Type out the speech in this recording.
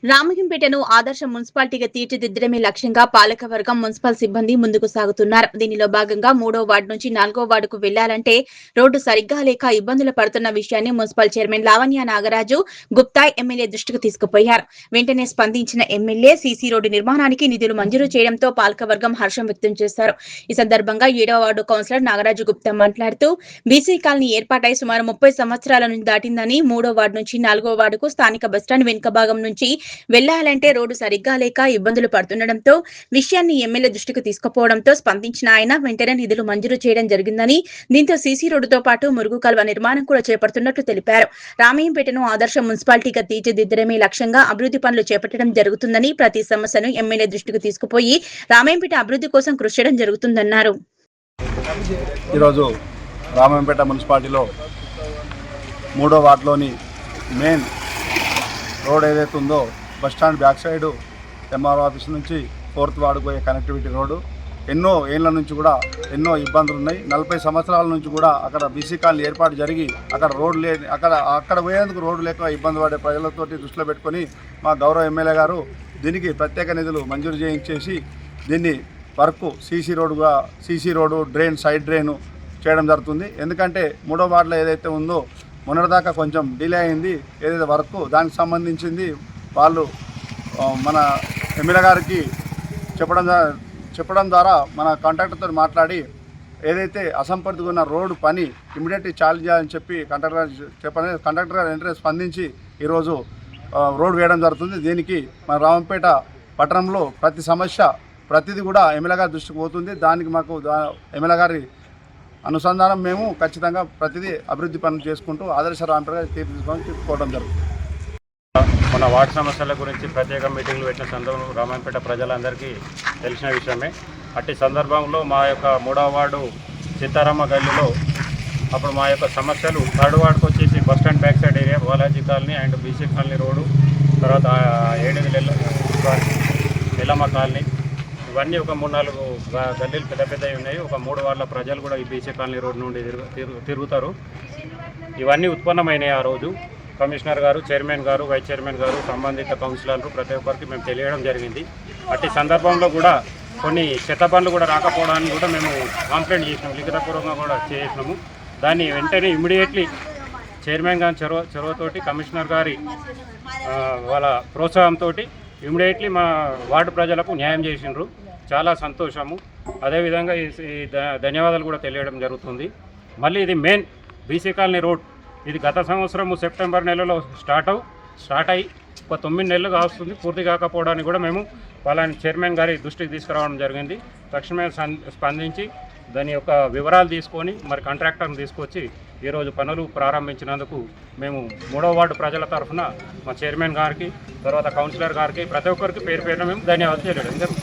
రామయ్యంపేటను ఆదర్శ మున్సిపాలిటీగా తీర్చిదిద్దడమే లక్ష్యంగా పాలకవర్గం మున్సిపల్ సిబ్బంది ముందుకు సాగుతున్నారు. దీనిలో భాగంగా 3వ వార్డు నుంచి 4వ వార్డుకు వెళ్లాలంటే రోడ్డు సరిగ్గా లేక ఇబ్బందులు పడుతున్న విషయాన్ని municipal chairman Lavanya Nagaraju Gupta MLA దృష్టికి తీసుకుపోయారు. వెంటనే స్పందించిన ఎమ్మెల్యే సీసీ రోడ్డు నిర్మాణానికి నిధులు మంజూరు చేయడంతో పాలకవర్గం హర్షం వ్యక్తం చేశారు. ఈ సందర్భంగా 7వ వార్డు కౌన్సిలర్ నాగరాజు గుప్తా మాట్లాడుతూ బీసీ కాలనీ ఏర్పాటై సుమారు 30 సంవత్సరాల నుంచి దాటిందని 3వ వార్డు నుంచి 4వ వార్డుకు స్థానిక బస్టాండ్ వెనుక భాగం నుంచి వెళ్లాలంటే రోడ్డు సరిగ్గా లేక ఇబ్బందులు పడుతుండటంతో విషయాన్ని ఎమ్మెల్యే దృష్టికి తీసుకుపోవడంతో స్పందించిన ఆయన వెంటనే నిధులు మంజూరు చేయడం జరిగిందని, దీంతో సీసీ రోడ్డుతో పాటు మురుగు కాల్వ నిర్మాణం కూడా చేపడుతున్నట్లు తెలిపారు. రామయ్యంపేటను ఆదర్శ మున్సిపాలిటీగా తీర్చిదిద్దడమే లక్ష్యంగా అభివృద్ధి పనులు చేపట్టడం జరుగుతుందని, ప్రతి సమస్యను ఎమ్మెల్యే దృష్టికి తీసుకుపోయి రామయ్యంపేట అభివృద్ధి కోసం కృషి చేయడం జరుగుతుందన్నారు. ఈరోజు రామయ్యంపేట మున్సిపాలిటీలో 3వ వార్డులోని మెయిన్ రోడ్ ఏదైతే ఉందో bus stand back side MRO office నుంచి 4th వార్డుకు పోయే కనెక్టివిటీ రోడ్డు ఎన్నో ఏళ్ల నుంచి కూడా ఎన్నో ఇబ్బందులు ఉన్నాయి. 40 సంవత్సరాల నుంచి కూడా అక్కడ బీసీ కాలనీ ఏర్పాటు జరిగి అక్కడ రోడ్డు లేని అక్కడ పోయేందుకు రోడ్డు లేక ఇబ్బంది పడే ప్రజలతోటి దృష్టిలో పెట్టుకొని మా గౌరవ ఎమ్మెల్యే గారు దీనికి ప్రత్యేక నిధులు మంజూరు చేయించేసి దీన్ని work CC road drain side drain చేయడం జరుగుతుంది. ఎందుకంటే 3వ వార్డులో ఏదైతే ఉందో మొన్నటిదాకా కొంచెం డిలే అయింది. ఏదైతే వర్క్ దానికి సంబంధించింది వాళ్ళు మన ఎమ్మెల్యే గారికి చెప్పడం ద్వారా మన కాంట్రాక్టర్తో మాట్లాడి ఏదైతే అసంపూర్తిగా ఉన్న రోడ్డు పని ఇమీడియట్లీ చాలు చేయాలని చెప్పి కాంట్రాక్టర్ గారు వెంటనే స్పందించి ఈరోజు రోడ్డు వేయడం జరుగుతుంది. దీనికి మన రామపేట పట్టణంలో ప్రతి సమస్య ప్రతిదీ కూడా ఎమ్మెల్యే గారి దృష్టికి పోతుంది. దానికి మాకు ఎమ్మెల్యే గారి అనుసంధానం మేము ఖచ్చితంగా ప్రతిదీ అభివృద్ధి పనులు చేసుకుంటూ ఆదర్శ రామపేట తీర్చుకోవడం జరుగుతుంది. మన వార్డు సమస్యల గురించి ప్రత్యేక మీటింగ్లు పెట్టిన సందర్భంలో రామాయంపేట ప్రజలందరికీ తెలిసిన విషయమే. అట్టి సందర్భంలో మా యొక్క 3వ వార్డు సీతారామ గల్లీలో అప్పుడు మా యొక్క సమస్యలు 3rd వార్డుకు వచ్చేసి bus stand back side area Balaji colony and BC colony road, తర్వాత 7 ఎల్లమ్మ కాలనీ, ఇవన్నీ ఒక 3-4 గల్లీలు పెద్దవి ఉన్నాయి. ఒక 3 వార్డుల ప్రజలు కూడా ఈ బీసీ కాలనీ రోడ్డు నుండి తిరుగుతారు. ఇవన్నీ ఉత్పన్నమైనాయి. ఆ రోజు కమిషనర్ గారు, చైర్మన్ గారు, వైస్ చైర్మన్ గారు, సంబంధిత కౌన్సిలర్లు ప్రతి ఒక్కరికి మేము తెలియడం జరిగింది. అట్టి సందర్భంలో కూడా కొన్ని చెత్త పనులు కూడా రాకపోవడానికి కూడా మేము కంప్లైంట్ చేసినాము, లిఖితపూర్వకంగా కూడా చేసినాము. దాన్ని వెంటనే ఇమ్మీడియట్లీ చైర్మన్ గారి చొరవతోటి, కమిషనర్ గారి వాళ్ళ ప్రోత్సాహంతో ఇమ్మీడియట్లీ మా వార్డు ప్రజలకు న్యాయం చేసినారు. చాలా సంతోషము. అదేవిధంగా ఈ ధన్యవాదాలు కూడా తెలియడం జరుగుతుంది. మళ్ళీ ఇది మెయిన్ బీసీ కాలనీ రోడ్, ఇది గత సంవత్సరము సెప్టెంబర్ నెలలో స్టార్ట్ అయ్యి ఒక 9 నెలలు కావస్తుంది. పూర్తి కాకపోవడానికి కూడా మేము వాళ్ళని చైర్మన్ గారి దృష్టికి తీసుకురావడం జరిగింది. తక్షణమే స్పందించి దాని యొక్క వివరాలు తీసుకొని మరి కాంట్రాక్టర్ని తీసుకొచ్చి ఈరోజు పనులు ప్రారంభించినందుకు మేము 3వ వార్డు ప్రజల తరఫున మా చైర్మన్ గారికి, తర్వాత కౌన్సిలర్ గారికి, ప్రతి ఒక్కరికి పేరు పేరున మేము ధన్యవాదాలు తెలియడం జరుగుతుంది.